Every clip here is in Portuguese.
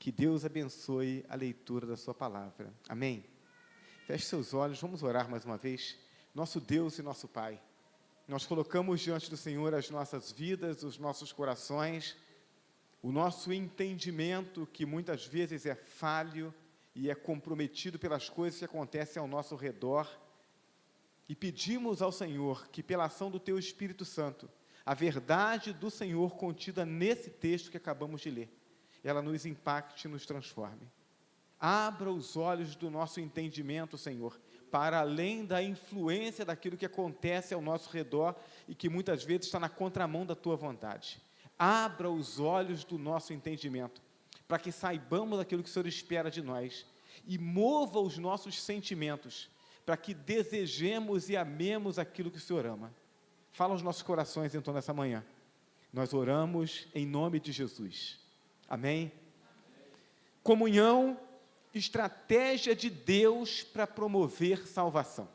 Que Deus abençoe a leitura da sua palavra. Amém? Feche seus olhos, vamos orar mais uma vez. Nosso Deus e nosso Pai, nós colocamos diante do Senhor as nossas vidas, os nossos corações, o nosso entendimento, que muitas vezes é falho e é comprometido pelas coisas que acontecem ao nosso redor, e pedimos ao Senhor que, pela ação do Teu Espírito Santo, a verdade do Senhor contida nesse texto que acabamos de ler, ela nos impacte e nos transforme. Abra os olhos do nosso entendimento, Senhor, para além da influência daquilo que acontece ao nosso redor e que muitas vezes está na contramão da Tua vontade. Abra os olhos do nosso entendimento, para que saibamos aquilo que o Senhor espera de nós e mova os nossos sentimentos, para que desejemos e amemos aquilo que o Senhor ama. Fala aos nossos corações, então, nessa manhã. Nós oramos em nome de Jesus. Amém? Comunhão, estratégia de Deus para promover salvação.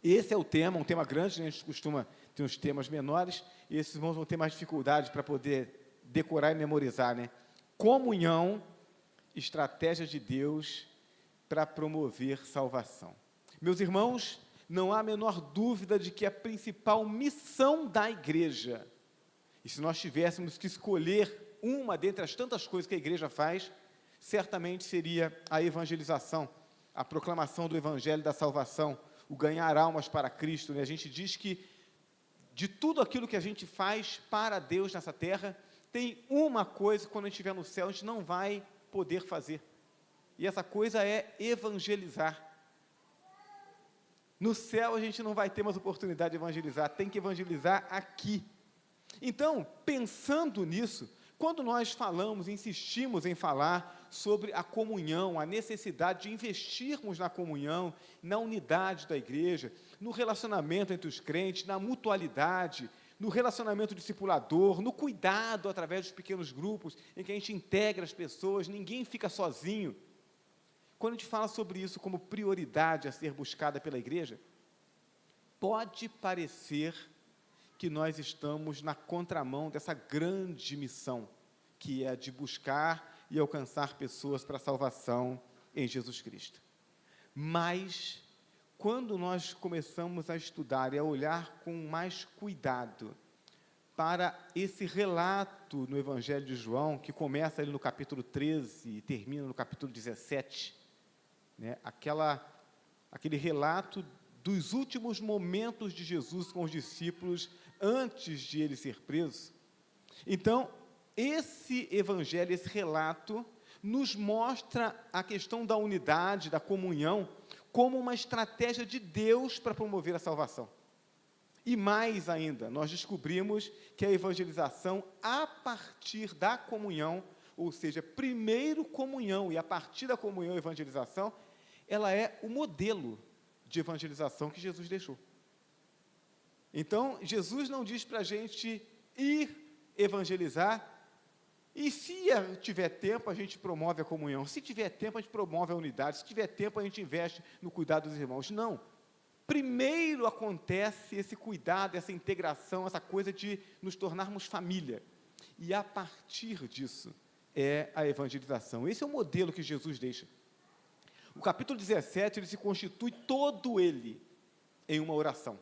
Esse é o tema, um tema grande, né? A gente costuma ter uns temas menores, e esses irmãos vão ter mais dificuldade para poder decorar e memorizar, né? Comunhão, estratégia de Deus para promover salvação. Meus irmãos, não há a menor dúvida de que a principal missão da igreja, e se nós tivéssemos que escolher uma dentre as tantas coisas que a igreja faz, certamente seria a evangelização, a proclamação do evangelho da salvação, o ganhar almas para Cristo, né? A gente diz que de tudo aquilo que a gente faz para Deus nessa terra, tem uma coisa que quando a gente estiver no céu, a gente não vai poder fazer, e essa coisa é evangelizar. No céu a gente não vai ter mais oportunidade de evangelizar, tem que evangelizar aqui. Então, pensando nisso, quando nós falamos, insistimos em falar sobre a comunhão, a necessidade de investirmos na comunhão, na unidade da igreja, no relacionamento entre os crentes, na mutualidade, no relacionamento discipulador, no cuidado através dos pequenos grupos, em que a gente integra as pessoas, ninguém fica sozinho. Quando a gente fala sobre isso como prioridade a ser buscada pela igreja, pode parecer que nós estamos na contramão dessa grande missão, que é a de buscar e alcançar pessoas para a salvação em Jesus Cristo. Mas, quando nós começamos a estudar e a olhar com mais cuidado para esse relato no Evangelho de João, que começa ali no capítulo 13 e termina no capítulo 17, né, aquele relato dos últimos momentos de Jesus com os discípulos antes de ele ser preso. Então, esse evangelho, esse relato, nos mostra a questão da unidade, da comunhão, como uma estratégia de Deus para promover a salvação. E mais ainda, nós descobrimos que a evangelização, a partir da comunhão, ou seja, primeiro comunhão, e a partir da comunhão e evangelização, ela é o modelo de evangelização que Jesus deixou. Então, Jesus não diz para a gente ir evangelizar, e se tiver tempo, a gente promove a comunhão, se tiver tempo, a gente promove a unidade, se tiver tempo, a gente investe no cuidado dos irmãos. Não. Primeiro acontece esse cuidado, essa integração, essa coisa de nos tornarmos família. E a partir disso é a evangelização. Esse é o modelo que Jesus deixa. O capítulo 17, ele se constitui todo ele em uma oração.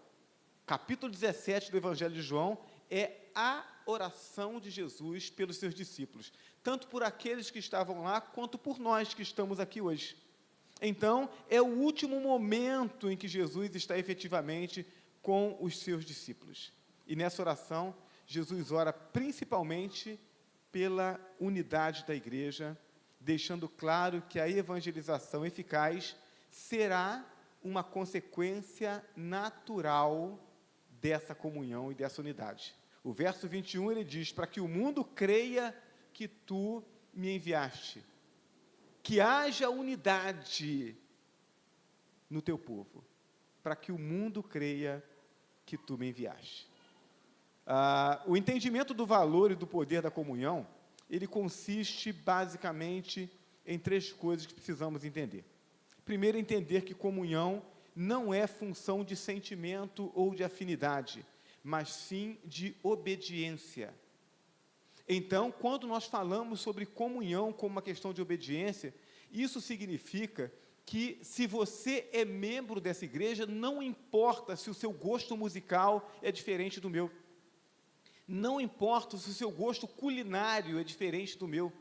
Capítulo 17 do Evangelho de João é a oração de Jesus pelos seus discípulos, tanto por aqueles que estavam lá, quanto por nós que estamos aqui hoje. Então, é o último momento em que Jesus está efetivamente com os seus discípulos. E nessa oração, Jesus ora principalmente pela unidade da igreja, deixando claro que a evangelização eficaz será uma consequência natural dessa comunhão e dessa unidade. O verso 21, ele diz, para que o mundo creia que tu me enviaste, que haja unidade no teu povo, para que o mundo creia que tu me enviaste. O entendimento do valor e do poder da comunhão, ele consiste basicamente em três coisas que precisamos entender. Primeiro, entender que comunhão não é função de sentimento ou de afinidade, mas sim de obediência. Então, quando nós falamos sobre comunhão como uma questão de obediência, isso significa que, se você é membro dessa igreja, não importa se o seu gosto musical é diferente do meu, não importa se o seu gosto culinário é diferente do meu,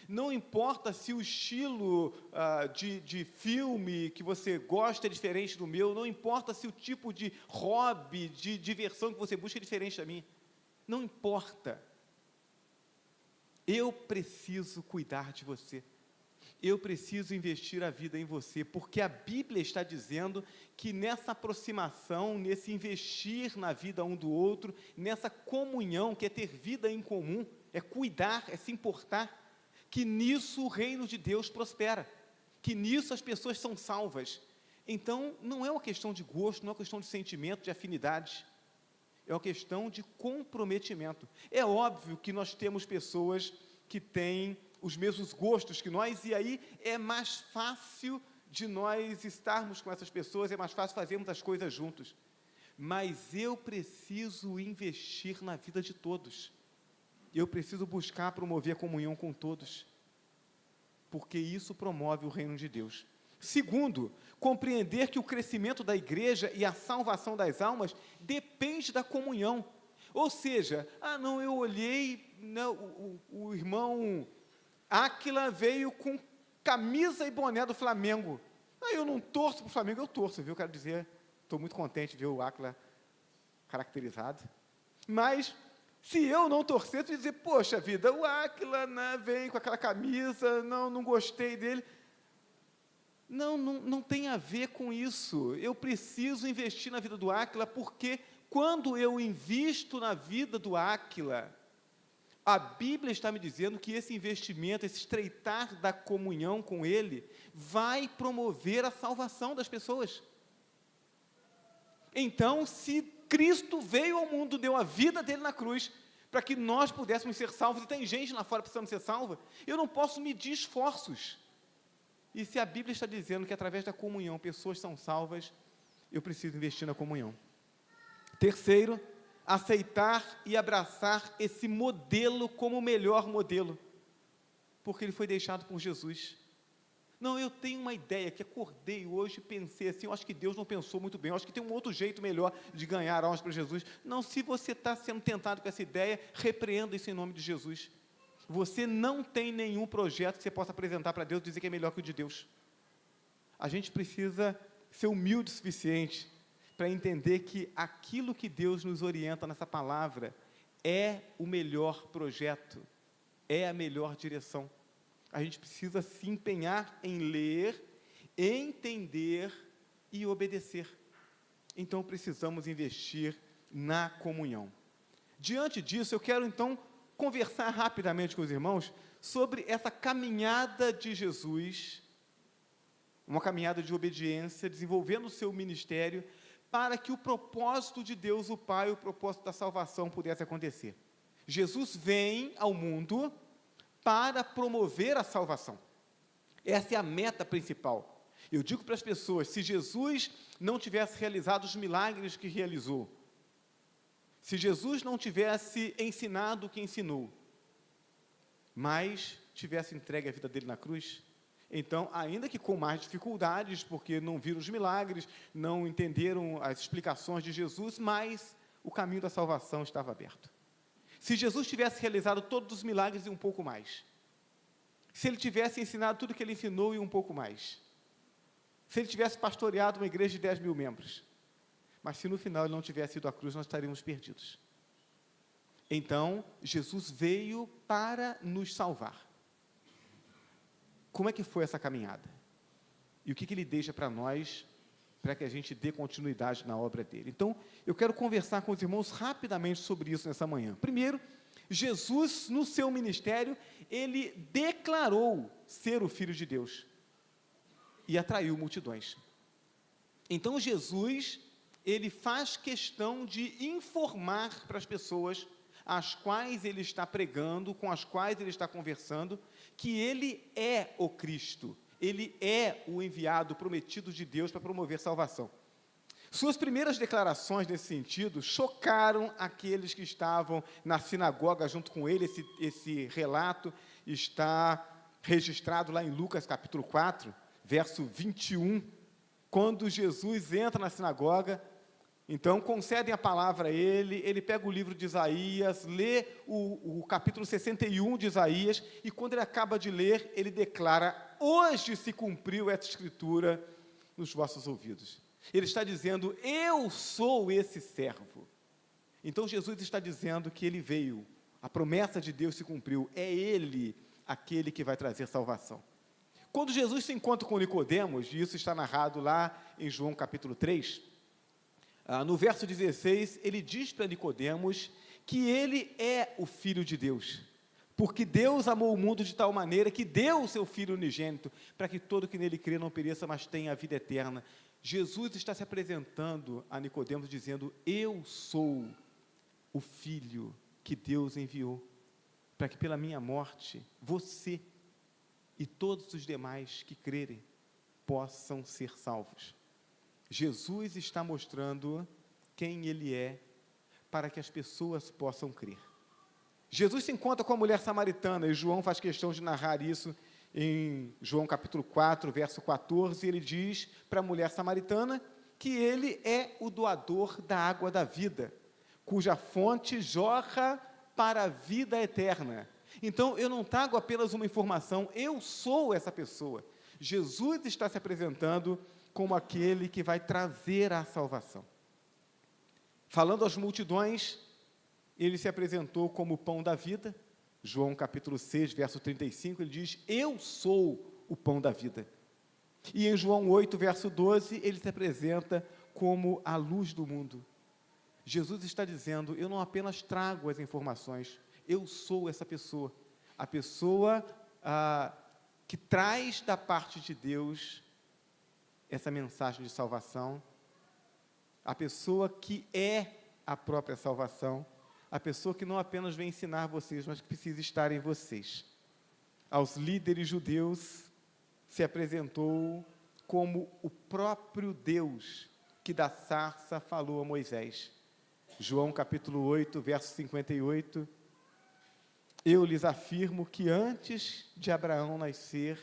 não importa se o estilo de filme que você gosta é diferente do meu, não importa se o tipo de hobby, de diversão que você busca é diferente da minha, não importa. Eu preciso cuidar de você, eu preciso investir a vida em você, porque a Bíblia está dizendo que nessa aproximação, nesse investir na vida um do outro, nessa comunhão, que é ter vida em comum, é cuidar, é se importar, que nisso o reino de Deus prospera, que nisso as pessoas são salvas. Então, não é uma questão de gosto, não é uma questão de sentimento, de afinidade, é uma questão de comprometimento. É óbvio que nós temos pessoas que têm os mesmos gostos que nós, e aí é mais fácil de nós estarmos com essas pessoas, é mais fácil fazermos as coisas juntos. Mas eu preciso investir na vida de todos. Eu preciso buscar promover a comunhão com todos, porque isso promove o reino de Deus. Segundo, compreender que o crescimento da igreja e a salvação das almas depende da comunhão. Ou seja, eu olhei, o irmão Áquila veio com camisa e boné do Flamengo. Eu não torço para o Flamengo, eu torço, viu? Quero dizer, estou muito contente de ver o Áquila caracterizado. Mas, se eu não torcesse, eu ia dizer, poxa vida, o Áquila vem com aquela camisa, não gostei dele. Não tem a ver com isso. Eu preciso investir na vida do Áquila, porque quando eu invisto na vida do Áquila, a Bíblia está me dizendo que esse investimento, esse estreitar da comunhão com ele, vai promover a salvação das pessoas. Então, se Cristo veio ao mundo, deu a vida dele na cruz, para que nós pudéssemos ser salvos, e tem gente lá fora precisando ser salva, eu não posso medir esforços. E se a Bíblia está dizendo que através da comunhão pessoas são salvas, eu preciso investir na comunhão. Terceiro, aceitar e abraçar esse modelo como o melhor modelo, porque ele foi deixado por Jesus. Eu tenho uma ideia, que acordei hoje e pensei assim, eu acho que Deus não pensou muito bem, eu acho que tem um outro jeito melhor de ganhar almas para Jesus. Se você está sendo tentado com essa ideia, repreenda isso em nome de Jesus. Você não tem nenhum projeto que você possa apresentar para Deus e dizer que é melhor que o de Deus. A gente precisa ser humilde o suficiente para entender que aquilo que Deus nos orienta nessa palavra é o melhor projeto, é a melhor direção. A gente precisa se empenhar em ler, entender e obedecer. Então, precisamos investir na comunhão. Diante disso, eu quero, então, conversar rapidamente com os irmãos sobre essa caminhada de Jesus, uma caminhada de obediência, desenvolvendo o seu ministério, para que o propósito de Deus, o Pai, o propósito da salvação pudesse acontecer. Jesus vem ao mundo para promover a salvação. Essa é a meta principal. Eu digo para as pessoas, se Jesus não tivesse realizado os milagres que realizou, se Jesus não tivesse ensinado o que ensinou, mas tivesse entregue a vida dele na cruz, então, ainda que com mais dificuldades, porque não viram os milagres, não entenderam as explicações de Jesus, mas o caminho da salvação estava aberto. Se Jesus tivesse realizado todos os milagres e um pouco mais, se ele tivesse ensinado tudo o que ele ensinou e um pouco mais, se ele tivesse pastoreado uma igreja de 10 mil membros, mas se no final ele não tivesse ido à cruz, nós estaríamos perdidos. Então, Jesus veio para nos salvar. Como é que foi essa caminhada? E o que ele deixa para nós, para que a gente dê continuidade na obra dele? Então, eu quero conversar com os irmãos rapidamente sobre isso nessa manhã. Primeiro, Jesus, no seu ministério, ele declarou ser o Filho de Deus e atraiu multidões. Então, Jesus, ele faz questão de informar para as pessoas às quais ele está pregando, com as quais ele está conversando, que ele é o Cristo, ele é o enviado prometido de Deus para promover salvação. Suas primeiras declarações nesse sentido chocaram aqueles que estavam na sinagoga junto com ele. Esse relato está registrado lá em Lucas capítulo 4, verso 21, quando Jesus entra na sinagoga. Então, concedem a palavra a ele, ele pega o livro de Isaías, lê o capítulo 61 de Isaías, e quando ele acaba de ler, ele declara: hoje se cumpriu essa escritura nos vossos ouvidos. Ele está dizendo: eu sou esse servo. Então, Jesus está dizendo que ele veio, a promessa de Deus se cumpriu, é ele aquele que vai trazer salvação. Quando Jesus se encontra com Nicodemos, e isso está narrado lá em João capítulo 3, no verso 16, ele diz para Nicodemos que ele é o Filho de Deus, porque Deus amou o mundo de tal maneira que deu o seu Filho unigênito, para que todo que nele crê não pereça, mas tenha a vida eterna. Jesus está se apresentando a Nicodemos dizendo: eu sou o Filho que Deus enviou, para que pela minha morte, você e todos os demais que crerem possam ser salvos. Jesus está mostrando quem ele é, para que as pessoas possam crer. Jesus se encontra com a mulher samaritana, e João faz questão de narrar isso em João capítulo 4, verso 14, ele diz para a mulher samaritana que ele é o doador da água da vida, cuja fonte jorra para a vida eterna. Então, eu não trago apenas uma informação, eu sou essa pessoa. Jesus está se apresentando como aquele que vai trazer a salvação. Falando às multidões, ele se apresentou como o pão da vida. João capítulo 6, verso 35, ele diz: eu sou o pão da vida. E em João 8, verso 12, ele se apresenta como a luz do mundo. Jesus está dizendo: eu não apenas trago as informações, eu sou essa pessoa, a pessoa que traz da parte de Deus essa mensagem de salvação, a pessoa que é a própria salvação, a pessoa que não apenas vem ensinar vocês, mas que precisa estar em vocês. Aos líderes judeus se apresentou como o próprio Deus que da sarça falou a Moisés. João capítulo 8, verso 58, eu lhes afirmo que antes de Abraão nascer,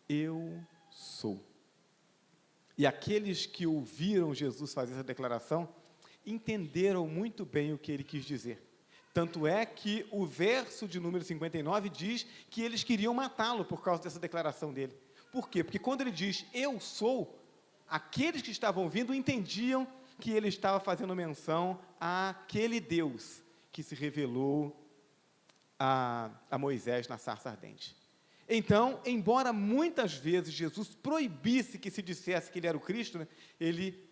eu sou. E aqueles que ouviram Jesus fazer essa declaração, entenderam muito bem o que ele quis dizer. Tanto é que o verso de número 59 diz que eles queriam matá-lo por causa dessa declaração dele. Por quê? Porque quando ele diz, eu sou, aqueles que estavam ouvindo entendiam que ele estava fazendo menção àquele Deus que se revelou a Moisés na sarça ardente. Então, embora muitas vezes Jesus proibisse que se dissesse que ele era o Cristo, né, ele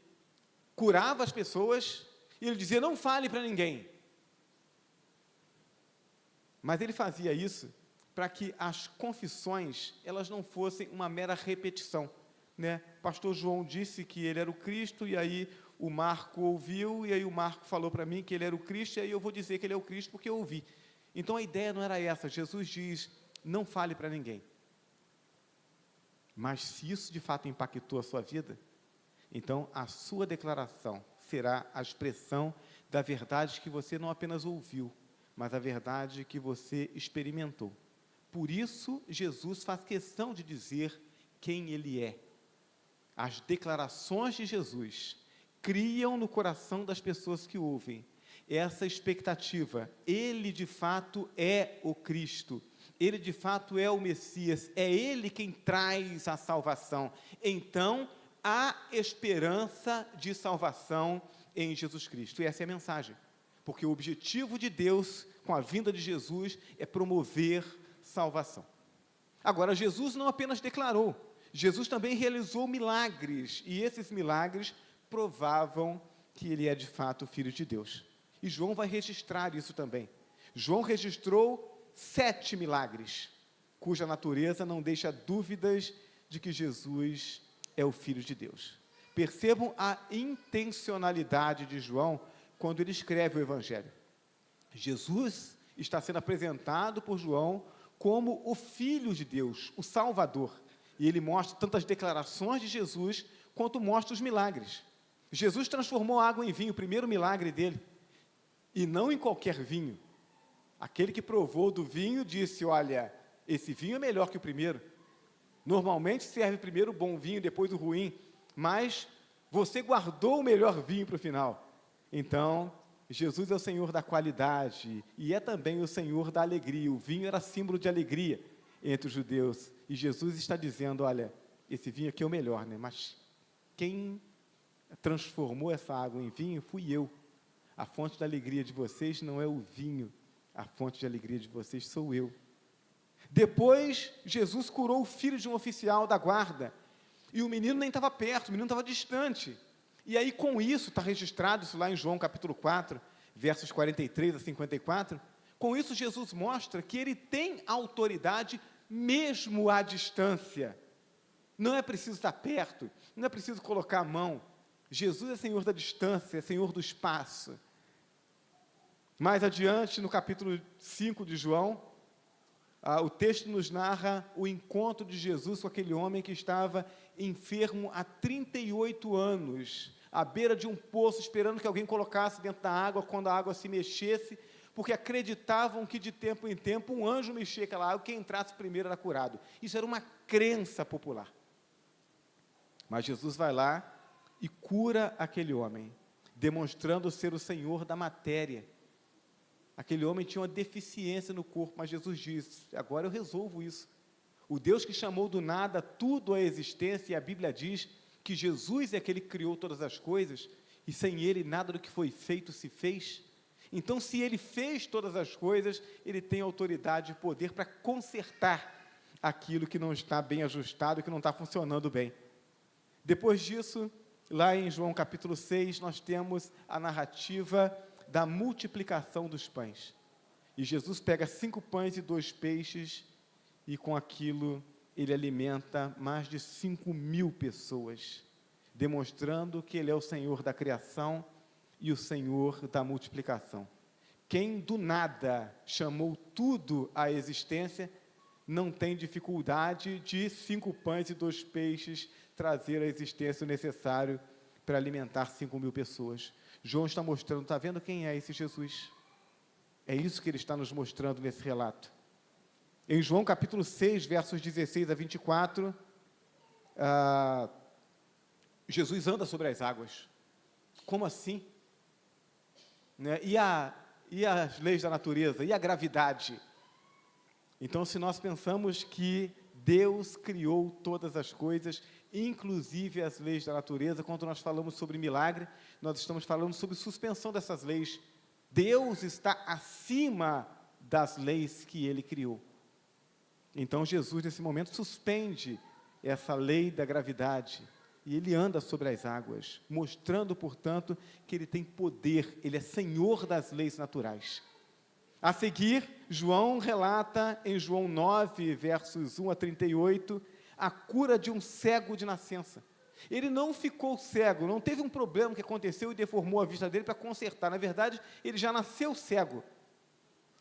curava as pessoas e ele dizia: não fale para ninguém. Mas ele fazia isso para que as confissões elas não fossem uma mera repetição, né? O pastor João disse que ele era o Cristo, e aí o Marco ouviu, e aí o Marco falou para mim que ele era o Cristo, e aí eu vou dizer que ele é o Cristo porque eu ouvi. Então a ideia não era essa. Jesus diz: não fale para ninguém. Mas se isso de fato impactou a sua vida, então a sua declaração será a expressão da verdade que você não apenas ouviu, mas a verdade que você experimentou. Por isso, Jesus faz questão de dizer quem ele é. As declarações de Jesus criam no coração das pessoas que ouvem essa expectativa: ele de fato é o Cristo, ele de fato é o Messias, é ele quem traz a salvação. Então, há esperança de salvação em Jesus Cristo. E essa é a mensagem, porque o objetivo de Deus com a vinda de Jesus é promover salvação. Agora, Jesus não apenas declarou, Jesus também realizou milagres, e esses milagres provavam que ele é de fato o Filho de Deus. E João vai registrar isso também. João registrou 7 milagres, cuja natureza não deixa dúvidas de que Jesus é o Filho de Deus. Percebam a intencionalidade de João quando ele escreve o Evangelho. Jesus está sendo apresentado por João como o Filho de Deus, o Salvador. E ele mostra tanto as declarações de Jesus, quanto mostra os milagres. Jesus transformou água em vinho, o primeiro milagre dele, e não em qualquer vinho. Aquele que provou do vinho disse, olha, esse vinho é melhor que o primeiro. Normalmente serve primeiro o bom vinho, depois o ruim, mas você guardou o melhor vinho para o final. Então, Jesus é o Senhor da qualidade e é também o Senhor da alegria. O vinho era símbolo de alegria entre os judeus. E Jesus está dizendo, olha, esse vinho aqui é o melhor, né? Mas quem transformou essa água em vinho fui eu. A fonte da alegria de vocês não é o vinho, a fonte de alegria de vocês sou eu. Depois, Jesus curou o filho de um oficial da guarda, e o menino nem estava perto, o menino estava distante. E aí, com isso, está registrado isso lá em João capítulo 4, versos 43 a 54, com isso Jesus mostra que ele tem autoridade mesmo à distância. Não é preciso estar perto, não é preciso colocar a mão. Jesus é Senhor da distância, é Senhor do espaço. Mais adiante, no capítulo 5 de João, o texto nos narra o encontro de Jesus com aquele homem que estava enfermo há 38 anos, à beira de um poço, esperando que alguém colocasse dentro da água quando a água se mexesse, porque acreditavam que de tempo em tempo um anjo mexia aquela água, quem entrasse primeiro era curado. Isso era uma crença popular. Mas Jesus vai lá e cura aquele homem, demonstrando ser o Senhor da matéria. Aquele homem tinha uma deficiência no corpo, mas Jesus disse, agora eu resolvo isso. O Deus que chamou do nada tudo à existência, e a Bíblia diz que Jesus é aquele que criou todas as coisas, e sem Ele nada do que foi feito se fez. Então, se Ele fez todas as coisas, Ele tem autoridade e poder para consertar aquilo que não está bem ajustado, que não está funcionando bem. Depois disso, lá em João capítulo 6, nós temos a narrativa da multiplicação dos pães. E Jesus pega 5 pães e 2 peixes, e com aquilo ele alimenta mais de 5.000 pessoas, demonstrando que ele é o Senhor da criação e o Senhor da multiplicação. Quem do nada chamou tudo à existência, não tem dificuldade de 5 pães e 2 peixes trazer à existência o necessário para alimentar 5.000 pessoas. João está mostrando, está vendo quem é esse Jesus? É isso que ele está nos mostrando nesse relato. Em João capítulo 6, versos 16 a 24, Jesus anda sobre as águas. Como assim? Né? E as leis da natureza? E a gravidade? Então, se nós pensamos que Deus criou todas as coisas, inclusive as leis da natureza, quando nós falamos sobre milagre, nós estamos falando sobre suspensão dessas leis. Deus está acima das leis que Ele criou. Então, Jesus, nesse momento, suspende essa lei da gravidade, e Ele anda sobre as águas, mostrando, portanto, que Ele tem poder, Ele é Senhor das leis naturais. A seguir, João relata em João 9, versos 1 a 38, a cura de um cego de nascença. Ele não ficou cego, não teve um problema que aconteceu e deformou a vista dele para consertar. Na verdade, ele já nasceu cego.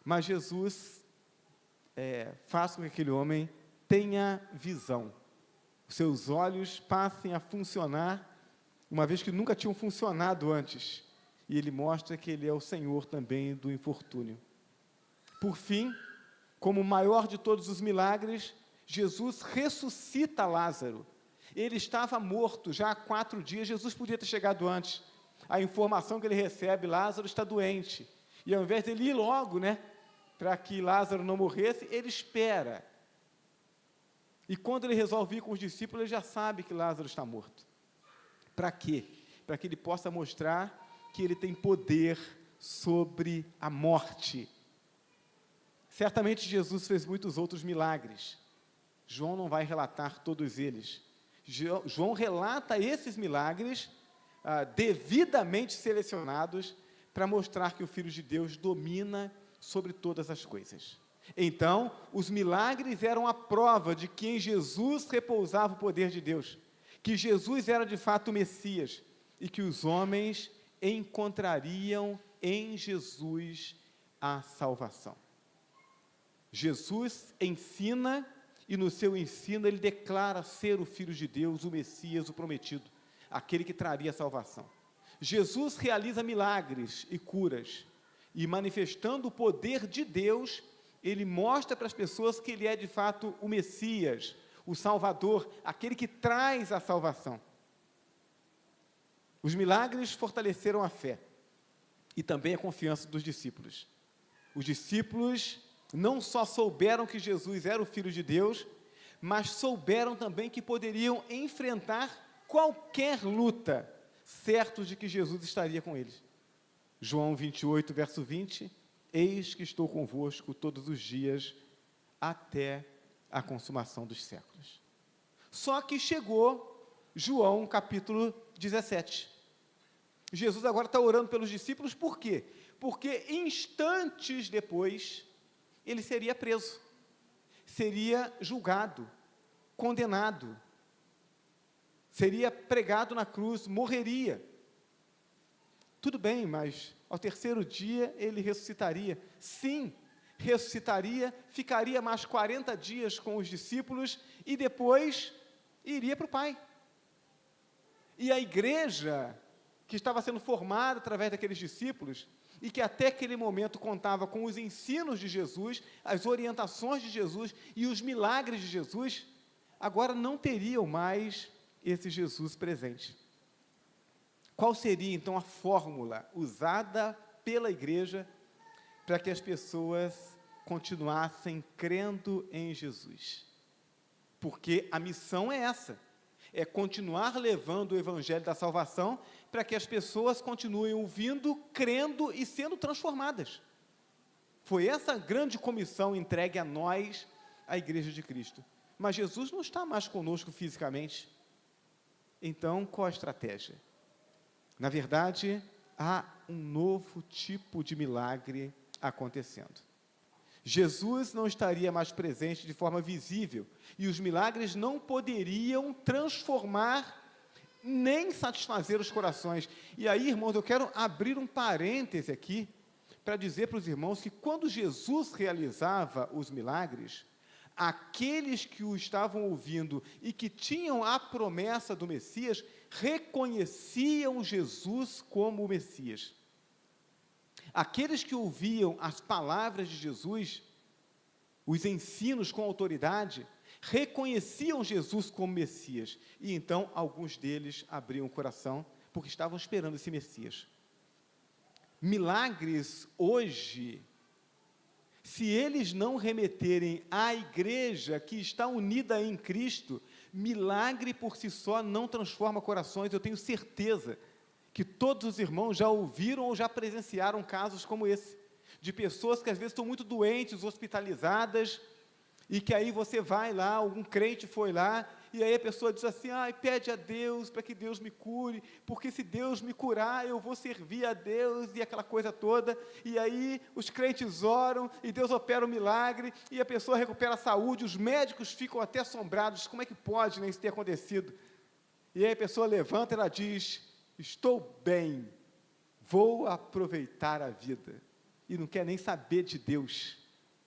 Mas Jesus faz com que aquele homem tenha visão. Os seus olhos passem a funcionar, uma vez que nunca tinham funcionado antes. E ele mostra que ele é o Senhor também do infortúnio. Por fim, como o maior de todos os milagres, Jesus ressuscita Lázaro. Ele estava morto já há 4 dias, Jesus podia ter chegado antes. A informação que ele recebe, Lázaro está doente. E ao invés de ele ir logo, para que Lázaro não morresse, ele espera. E quando ele resolve ir com os discípulos, ele já sabe que Lázaro está morto. Para quê? Para que ele possa mostrar que ele tem poder sobre a morte. Certamente Jesus fez muitos outros milagres. João não vai relatar todos eles. João relata esses milagres devidamente selecionados para mostrar que o Filho de Deus domina sobre todas as coisas. Então, os milagres eram a prova de que em Jesus repousava o poder de Deus, que Jesus era de fato o Messias e que os homens encontrariam em Jesus a salvação. Jesus ensina, e no seu ensino ele declara ser o Filho de Deus, o Messias, o prometido, aquele que traria a salvação. Jesus realiza milagres e curas, e manifestando o poder de Deus, ele mostra para as pessoas que ele é de fato o Messias, o Salvador, aquele que traz a salvação. Os milagres fortaleceram a fé e também a confiança dos discípulos. Os discípulos não só souberam que Jesus era o Filho de Deus, mas souberam também que poderiam enfrentar qualquer luta, certos de que Jesus estaria com eles. João 28, verso 20, eis que estou convosco todos os dias, até a consumação dos séculos. Só que chegou João, capítulo 17. Jesus agora está orando pelos discípulos, por quê? Porque instantes depois, ele seria preso, seria julgado, condenado, seria pregado na cruz, morreria. Tudo bem, mas ao terceiro dia ele ressuscitaria. Sim, ressuscitaria, ficaria mais 40 dias com os discípulos e depois iria para o Pai. E a igreja que estava sendo formada através daqueles discípulos e que até aquele momento contava com os ensinos de Jesus, as orientações de Jesus e os milagres de Jesus, agora não teriam mais esse Jesus presente. Qual seria, então, a fórmula usada pela igreja para que as pessoas continuassem crendo em Jesus? Porque a missão é essa, é continuar levando o evangelho da salvação para que as pessoas continuem ouvindo, crendo e sendo transformadas. Foi essa grande comissão entregue a nós, a Igreja de Cristo. Mas Jesus não está mais conosco fisicamente. Então, qual a estratégia? Na verdade, há um novo tipo de milagre acontecendo. Jesus não estaria mais presente de forma visível, e os milagres não poderiam transformar nem satisfazer os corações. E aí, irmãos, eu quero abrir um parêntese aqui, para dizer para os irmãos que quando Jesus realizava os milagres, aqueles que o estavam ouvindo e que tinham a promessa do Messias, reconheciam Jesus como o Messias. Aqueles que ouviam as palavras de Jesus, os ensinos com autoridade, reconheciam Jesus como Messias, e então alguns deles abriam o coração, porque estavam esperando esse Messias. Milagres hoje, se eles não remeterem à igreja que está unida em Cristo, milagre por si só não transforma corações. Eu tenho certeza que todos os irmãos já ouviram ou já presenciaram casos como esse, de pessoas que às vezes estão muito doentes, hospitalizadas, e que aí você vai lá, algum crente foi lá, e aí a pessoa diz assim, pede a Deus para que Deus me cure, porque se Deus me curar, eu vou servir a Deus, e aquela coisa toda, e aí os crentes oram, e Deus opera um milagre, e a pessoa recupera a saúde, os médicos ficam até assombrados, como é que pode, né, isso ter acontecido? E aí a pessoa levanta e ela diz, estou bem, vou aproveitar a vida, e não quer nem saber de Deus,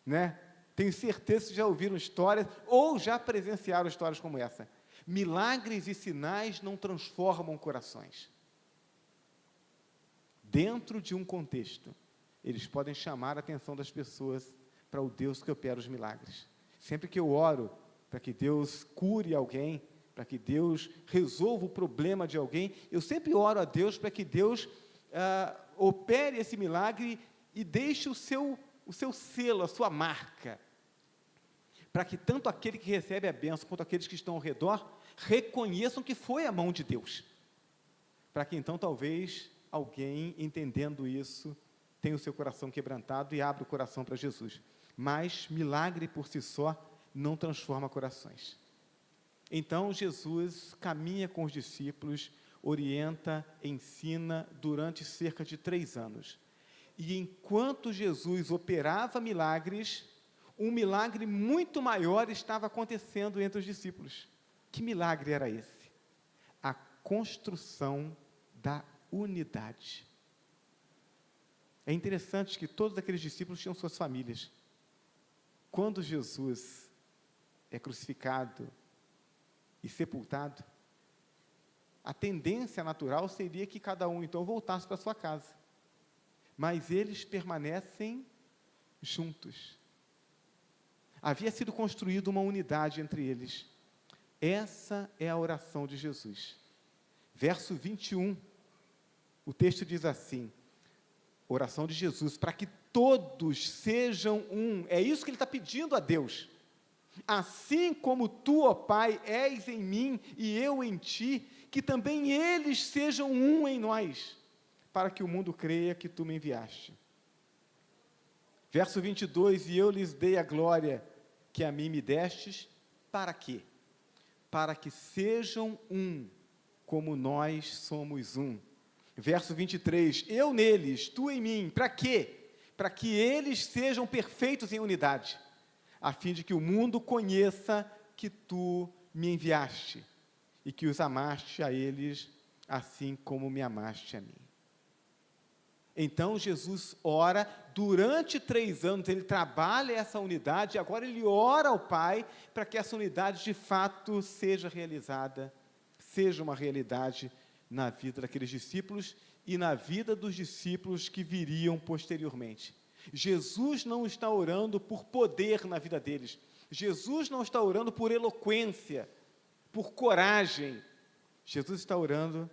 né? Tenho certeza que já ouviram histórias, ou já presenciaram histórias como essa. Milagres e sinais não transformam corações. Dentro de um contexto, eles podem chamar a atenção das pessoas para o Deus que opera os milagres. Sempre que eu oro para que Deus cure alguém, para que Deus resolva o problema de alguém, eu sempre oro a Deus para que Deus opere esse milagre e deixe o seu selo, a sua marca, para que tanto aquele que recebe a bênção, quanto aqueles que estão ao redor, reconheçam que foi a mão de Deus, para que então talvez alguém, entendendo isso, tenha o seu coração quebrantado e abra o coração para Jesus. Mas milagre por si só não transforma corações. Então Jesus caminha com os discípulos, orienta, ensina durante cerca de 3 anos. E enquanto Jesus operava milagres, um milagre muito maior estava acontecendo entre os discípulos. Que milagre era esse? A construção da unidade. É interessante que todos aqueles discípulos tinham suas famílias. Quando Jesus é crucificado e sepultado, a tendência natural seria que cada um, então, voltasse para sua casa. Mas eles permanecem juntos. Havia sido construída uma unidade entre eles. Essa é a oração de Jesus. Verso 21, o texto diz assim, oração de Jesus, para que todos sejam um. É isso que ele está pedindo a Deus. Assim como tu, ó Pai, és em mim e eu em ti, que também eles sejam um em nós, para que o mundo creia que tu me enviaste. Verso 22, e eu lhes dei a glória que a mim me destes, para quê? Para que sejam um, como nós somos um. Verso 23, eu neles, tu em mim, para quê? Para que eles sejam perfeitos em unidade, a fim de que o mundo conheça que tu me enviaste, e que os amaste a eles, assim como me amaste a mim. Então, Jesus ora, durante 3 anos, ele trabalha essa unidade, e agora ele ora ao Pai, para que essa unidade, de fato, seja realizada, seja uma realidade na vida daqueles discípulos, e na vida dos discípulos que viriam posteriormente. Jesus não está orando por poder na vida deles, Jesus não está orando por eloquência, por coragem, Jesus está orando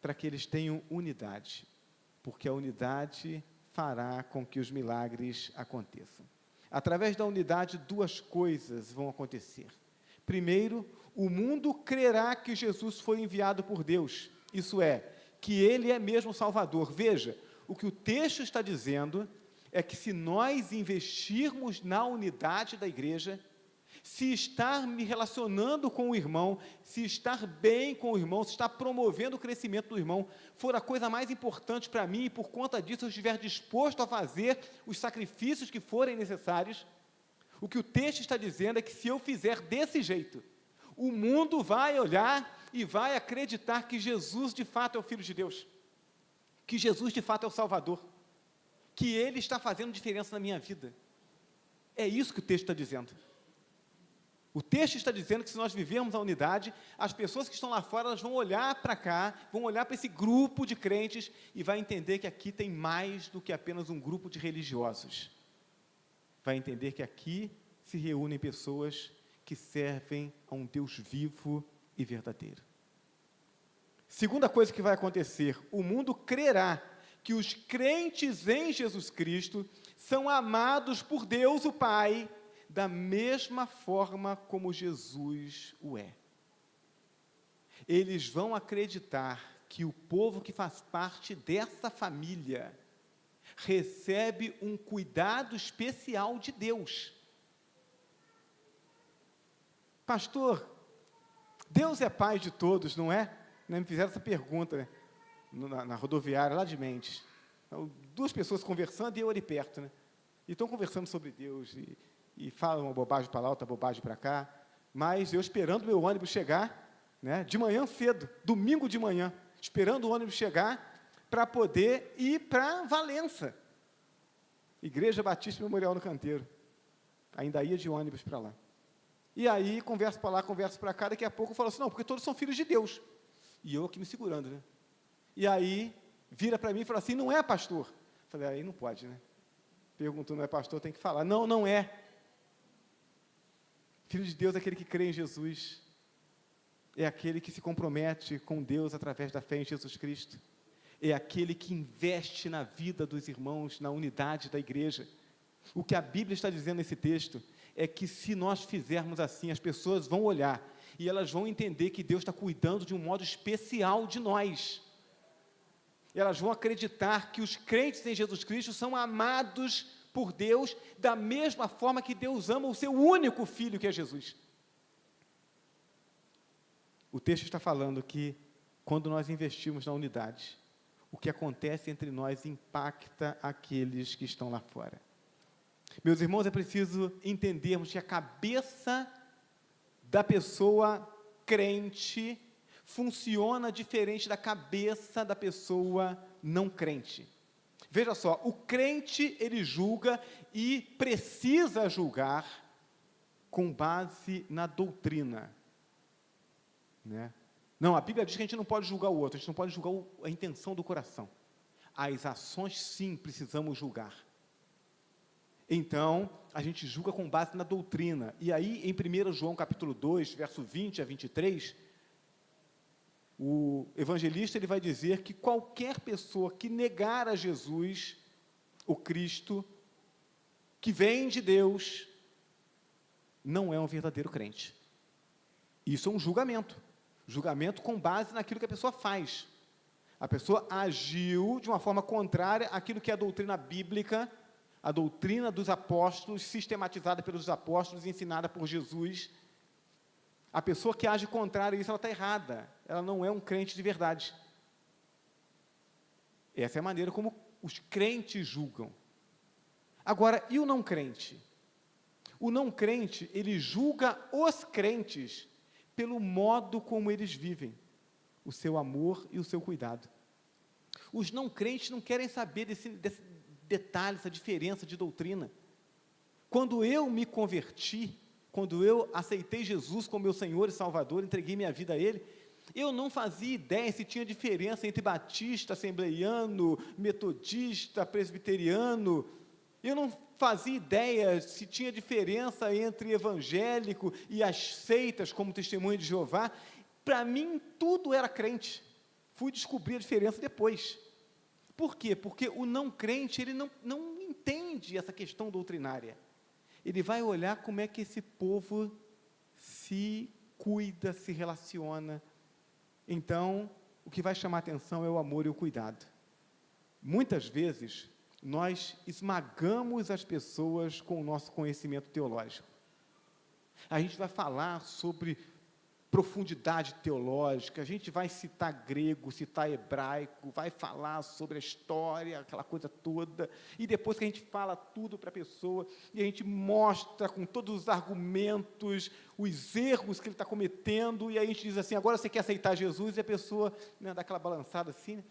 para que eles tenham unidade, porque a unidade fará com que os milagres aconteçam. Através da unidade, 2 coisas vão acontecer. Primeiro, o mundo crerá que Jesus foi enviado por Deus, isso é, que Ele é mesmo o Salvador. Veja, o que o texto está dizendo é que se nós investirmos na unidade da igreja, se estar me relacionando com o irmão, se estar bem com o irmão, se estar promovendo o crescimento do irmão, for a coisa mais importante para mim, e por conta disso eu estiver disposto a fazer os sacrifícios que forem necessários, o que o texto está dizendo é que se eu fizer desse jeito, o mundo vai olhar e vai acreditar que Jesus de fato é o Filho de Deus, que Jesus de fato é o Salvador, que Ele está fazendo diferença na minha vida. É isso que o texto está dizendo. O texto está dizendo que se nós vivermos a unidade, as pessoas que estão lá fora, elas vão olhar para cá, vão olhar para esse grupo de crentes e vai entender que aqui tem mais do que apenas um grupo de religiosos. Vai entender que aqui se reúnem pessoas que servem a um Deus vivo e verdadeiro. Segunda coisa que vai acontecer, o mundo crerá que os crentes em Jesus Cristo são amados por Deus o Pai, da mesma forma como Jesus o é. Eles vão acreditar que o povo que faz parte dessa família recebe um cuidado especial de Deus. Pastor, Deus é Pai de todos, não é? Me fizeram essa pergunta, né? na rodoviária lá de Mendes. 2 pessoas conversando e eu ali perto, né? E estão conversando sobre Deus e falam uma bobagem para lá, outra bobagem para cá, mas eu esperando meu ônibus chegar, né, de manhã cedo, domingo de manhã, esperando o ônibus chegar para poder ir para Valença, Igreja Batista Memorial no Canteiro, ainda ia de ônibus para lá. E aí, converso para lá, converso para cá, daqui a pouco eu falo assim, não, porque todos são filhos de Deus. E eu aqui me segurando, né? E aí, vira para mim e fala assim, não é pastor? Falei, aí não pode, né? Perguntou, não é pastor, tem que falar. Não, não é. Filho de Deus é aquele que crê em Jesus, é aquele que se compromete com Deus através da fé em Jesus Cristo, é aquele que investe na vida dos irmãos, na unidade da igreja. O que a Bíblia está dizendo nesse texto é que se nós fizermos assim, as pessoas vão olhar e elas vão entender que Deus está cuidando de um modo especial de nós. Elas vão acreditar que os crentes em Jesus Cristo são amados por Deus, da mesma forma que Deus ama o seu único Filho, que é Jesus. O texto está falando que, quando nós investimos na unidade, o que acontece entre nós impacta aqueles que estão lá fora. Meus irmãos, é preciso entendermos que a cabeça da pessoa crente funciona diferente da cabeça da pessoa não crente. Veja só, o crente, ele julga e precisa julgar com base na doutrina, né? Não, a Bíblia diz que a gente não pode julgar o outro, a gente não pode julgar a intenção do coração. As ações, sim, precisamos julgar. Então, a gente julga com base na doutrina. E aí, em 1 João capítulo 2, verso 20 a 23, o evangelista ele vai dizer que qualquer pessoa que negar a Jesus, o Cristo, que vem de Deus, não é um verdadeiro crente. Isso é um julgamento. Julgamento com base naquilo que a pessoa faz. A pessoa agiu de uma forma contrária àquilo que é a doutrina bíblica, a doutrina dos apóstolos, sistematizada pelos apóstolos e ensinada por Jesus. A pessoa que age contrário a isso, ela está errada. Ela não é um crente de verdade. Essa é a maneira como os crentes julgam. Agora, e o não crente? O não crente, ele julga os crentes pelo modo como eles vivem, o seu amor e o seu cuidado. Os não crentes não querem saber desse detalhe, essa diferença de doutrina. Quando eu me converti, quando eu aceitei Jesus como meu Senhor e Salvador, entreguei minha vida a Ele, eu não fazia ideia se tinha diferença entre batista, assembleiano, metodista, presbiteriano. Eu não fazia ideia se tinha diferença entre evangélico e as seitas, como Testemunho de Jeová. Para mim, tudo era crente. Fui descobrir a diferença depois. Por quê? Porque o não crente, ele não entende essa questão doutrinária. Ele vai olhar como é que esse povo se cuida, se relaciona. Então, o que vai chamar a atenção é o amor e o cuidado. Muitas vezes, nós esmagamos as pessoas com o nosso conhecimento teológico. A gente vai falar sobre profundidade teológica, a gente vai citar grego, citar hebraico, vai falar sobre a história, aquela coisa toda, e depois que a gente fala tudo para a pessoa, e a gente mostra com todos os argumentos, os erros que ele está cometendo, e aí a gente diz assim, agora você quer aceitar Jesus? E a pessoa, né, dá aquela balançada assim,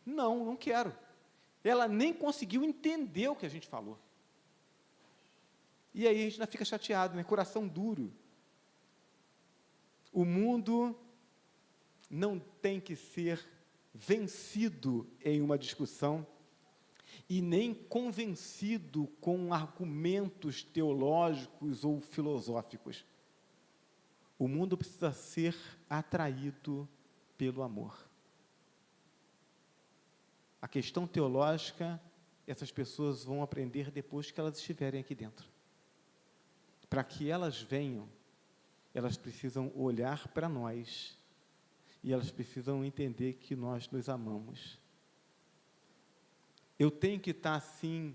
não quero. Ela nem conseguiu entender o que a gente falou. E aí a gente ainda fica chateado, né? Coração duro. O mundo não tem que ser vencido em uma discussão e nem convencido com argumentos teológicos ou filosóficos. O mundo precisa ser atraído pelo amor. A questão teológica, essas pessoas vão aprender depois que elas estiverem aqui dentro. Para que elas venham, elas precisam olhar para nós e elas precisam entender que nós nos amamos. Eu tenho que estar, assim,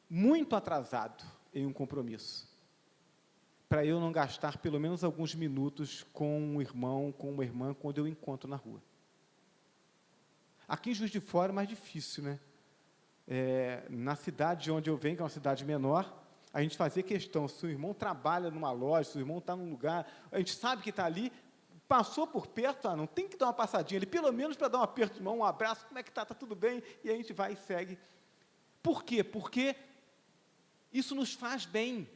muito atrasado em um compromisso, para eu não gastar pelo menos alguns minutos com um irmão, com uma irmã, quando eu encontro na rua. Aqui em Juiz de Fora é mais difícil, né? Na cidade de onde eu venho, que é uma cidade menor, a gente fazia questão, se o irmão trabalha numa loja, se o irmão está num lugar, a gente sabe que está ali, passou por perto, não tem que dar uma passadinha ali, pelo menos para dar um aperto de mão, um abraço, como é que está? Está tudo bem? E a gente vai e segue. Por quê? Porque isso nos faz bem,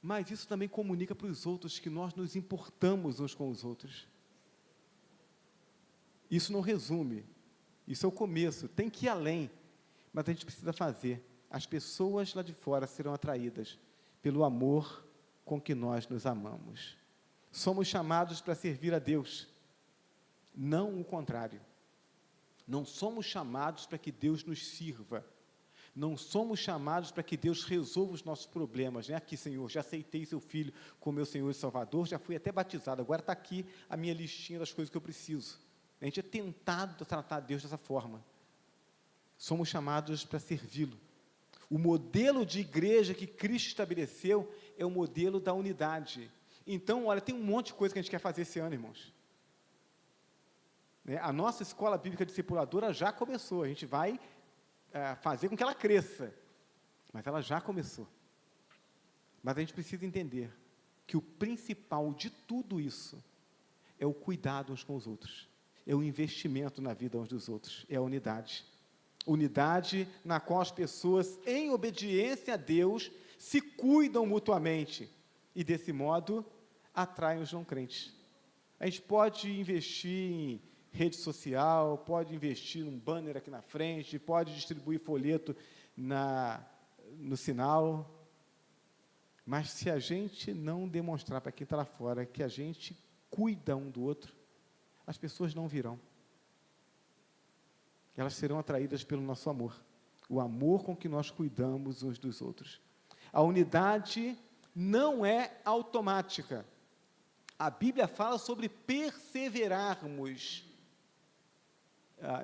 mas isso também comunica para os outros que nós nos importamos uns com os outros. Isso não resume, isso é o começo, tem que ir além, mas a gente precisa fazer. As pessoas lá de fora serão atraídas pelo amor com que nós nos amamos. Somos chamados para servir a Deus, não o contrário. Não somos chamados para que Deus nos sirva. Não somos chamados para que Deus resolva os nossos problemas, né? Aqui, Senhor, já aceitei seu Filho como meu Senhor e Salvador, já fui até batizado, agora está aqui a minha listinha das coisas que eu preciso. A gente é tentado a tratar Deus dessa forma. Somos chamados para servi-lo. O modelo de igreja que Cristo estabeleceu é o modelo da unidade. Então, olha, tem um monte de coisa que a gente quer fazer esse ano, irmãos. A nossa escola bíblica discipuladora já começou, a gente vai fazer com que ela cresça, mas ela já começou. Mas a gente precisa entender que o principal de tudo isso é o cuidado uns com os outros. É o investimento na vida uns dos outros, é a unidade. Unidade na qual as pessoas, em obediência a Deus, se cuidam mutuamente e, desse modo, atraem os não crentes. A gente pode investir em rede social, pode investir num banner aqui na frente, pode distribuir folheto no sinal, mas se a gente não demonstrar para quem está lá fora que a gente cuida um do outro, as pessoas não virão. Elas serão atraídas pelo nosso amor, o amor com que nós cuidamos uns dos outros. A unidade não é automática. A Bíblia fala sobre perseverarmos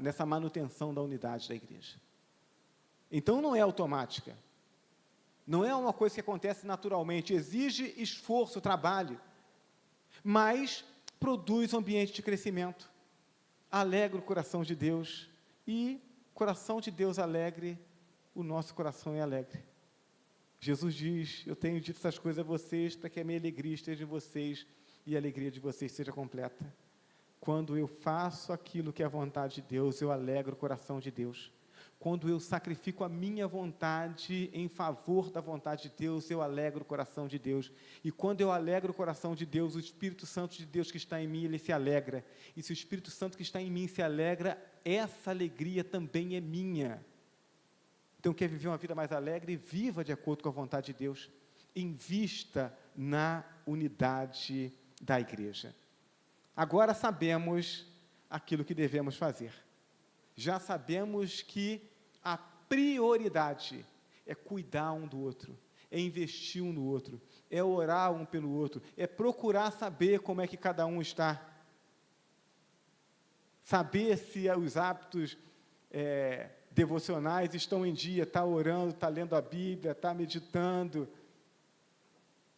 nessa manutenção da unidade da igreja. Então, não é automática. Não é uma coisa que acontece naturalmente, exige esforço, trabalho, mas produz um ambiente de crescimento, alegra o coração de Deus, e coração de Deus alegre, o nosso coração é alegre. Jesus diz, eu tenho dito essas coisas a vocês, para que a minha alegria esteja em vocês, e a alegria de vocês seja completa. Quando eu faço aquilo que é a vontade de Deus, eu alegro o coração de Deus. Quando eu sacrifico a minha vontade em favor da vontade de Deus, eu alegro o coração de Deus. E quando eu alegro o coração de Deus, o Espírito Santo de Deus que está em mim, ele se alegra. E se o Espírito Santo que está em mim se alegra, essa alegria também é minha. Então, quer viver uma vida mais alegre? Viva de acordo com a vontade de Deus. Invista na unidade da igreja. Agora sabemos aquilo que devemos fazer. Já sabemos que a prioridade é cuidar um do outro, é investir um no outro, é orar um pelo outro, é procurar saber como é que cada um está. Saber se os hábitos devocionais estão em dia, está orando, está lendo a Bíblia, está meditando,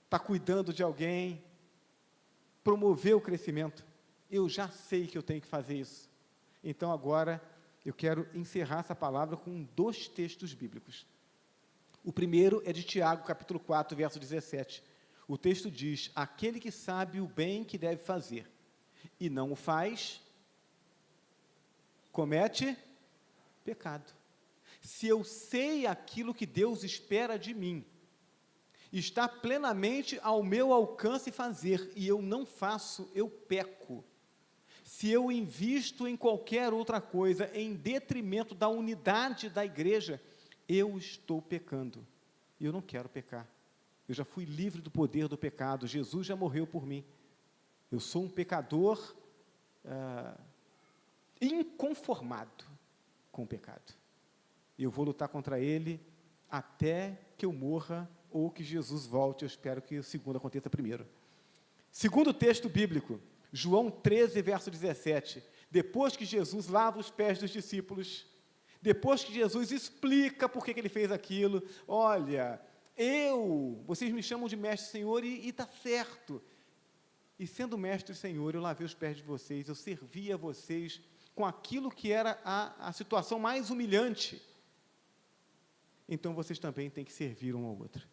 está cuidando de alguém, promover o crescimento. Eu já sei que eu tenho que fazer isso. Então, agora, eu quero encerrar essa palavra com 2 textos bíblicos. O primeiro é de Tiago, capítulo 4, verso 17. O texto diz, aquele que sabe o bem que deve fazer e não o faz, comete pecado. Se eu sei aquilo que Deus espera de mim, está plenamente ao meu alcance fazer, e eu não faço, eu peco. Se eu invisto em qualquer outra coisa, em detrimento da unidade da igreja, eu estou pecando. E eu não quero pecar. Eu já fui livre do poder do pecado. Jesus já morreu por mim. Eu sou um pecador inconformado com o pecado. E eu vou lutar contra ele até que eu morra ou que Jesus volte. Eu espero que o segundo aconteça primeiro. Segundo texto bíblico, João 13, verso 17, depois que Jesus lava os pés dos discípulos, depois que Jesus explica por que ele fez aquilo, olha, vocês me chamam de mestre e senhor, e está certo, e sendo mestre e senhor, eu lavei os pés de vocês, eu servi a vocês com aquilo que era a situação mais humilhante, então vocês também têm que servir um ao outro.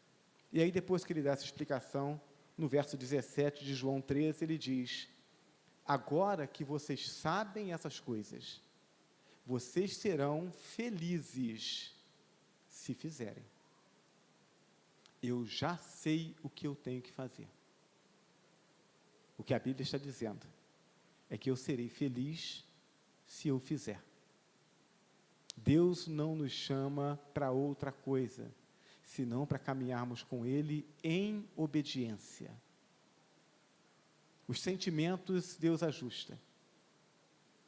E aí, depois que ele dá essa explicação, no verso 17 de João 13, ele diz, agora que vocês sabem essas coisas, vocês serão felizes se fizerem. Eu já sei o que eu tenho que fazer. O que a Bíblia está dizendo é que eu serei feliz se eu fizer. Deus não nos chama para outra coisa, senão para caminharmos com Ele em obediência. Os sentimentos Deus ajusta,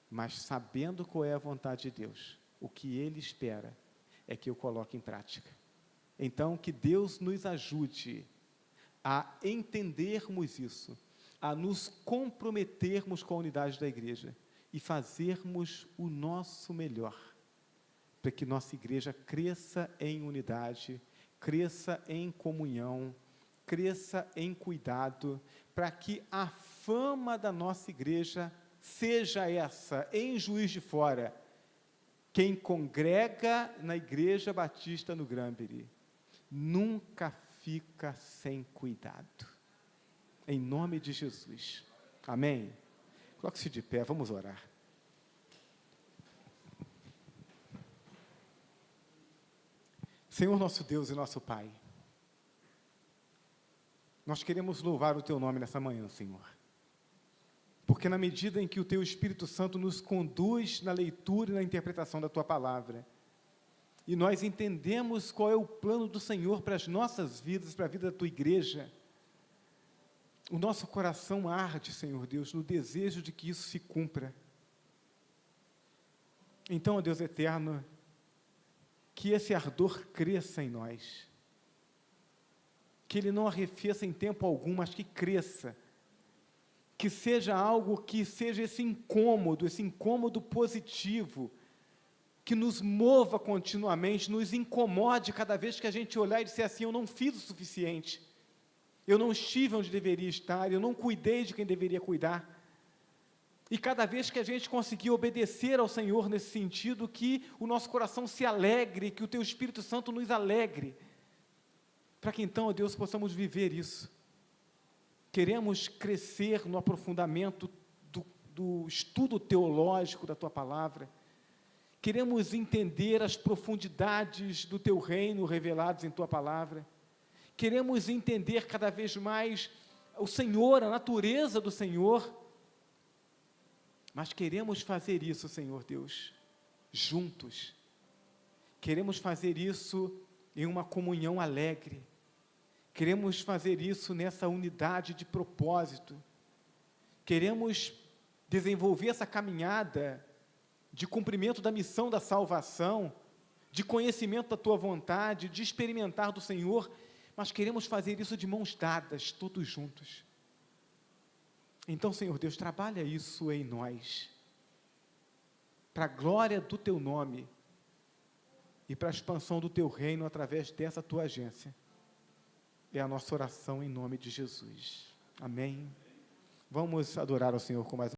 mas sabendo qual é a vontade de Deus, o que Ele espera é que eu coloque em prática. Então, que Deus nos ajude a entendermos isso, a nos comprometermos com a unidade da igreja e fazermos o nosso melhor, para que nossa igreja cresça em unidade, cresça em comunhão, cresça em cuidado, para que a fama da nossa igreja seja essa, em Juiz de Fora, quem congrega na Igreja Batista no Granbury, nunca fica sem cuidado. Em nome de Jesus. Amém? Coloque-se de pé, vamos orar. Senhor nosso Deus e nosso Pai, nós queremos louvar o Teu nome nessa manhã, Senhor. porque na medida em que o Teu Espírito Santo nos conduz na leitura e na interpretação da Tua palavra, e nós entendemos qual é o plano do Senhor para as nossas vidas, para a vida da Tua igreja, o nosso coração arde, Senhor Deus, no desejo de que isso se cumpra. Então, ó Deus eterno, que esse ardor cresça em nós, que ele não arrefeça em tempo algum, mas que cresça, que seja algo que seja esse incômodo positivo, que nos mova continuamente, nos incomode cada vez que a gente olhar e disser assim, eu não fiz o suficiente, eu não estive onde deveria estar, eu não cuidei de quem deveria cuidar. E cada vez que a gente conseguir obedecer ao Senhor nesse sentido, que o nosso coração se alegre, que o Teu Espírito Santo nos alegre, para que então, ó Deus, possamos viver isso. Queremos crescer no aprofundamento do estudo teológico da Tua palavra, queremos entender as profundidades do Teu reino reveladas em Tua palavra, queremos entender cada vez mais o Senhor, a natureza do Senhor, mas queremos fazer isso, Senhor Deus, juntos, queremos fazer isso em uma comunhão alegre, queremos fazer isso nessa unidade de propósito, queremos desenvolver essa caminhada de cumprimento da missão da salvação, de conhecimento da Tua vontade, de experimentar do Senhor, mas queremos fazer isso de mãos dadas, todos juntos. Então, Senhor Deus, trabalha isso em nós, para a glória do Teu nome e para a expansão do Teu reino através dessa Tua agência. É a nossa oração em nome de Jesus. Amém. Vamos adorar ao Senhor com mais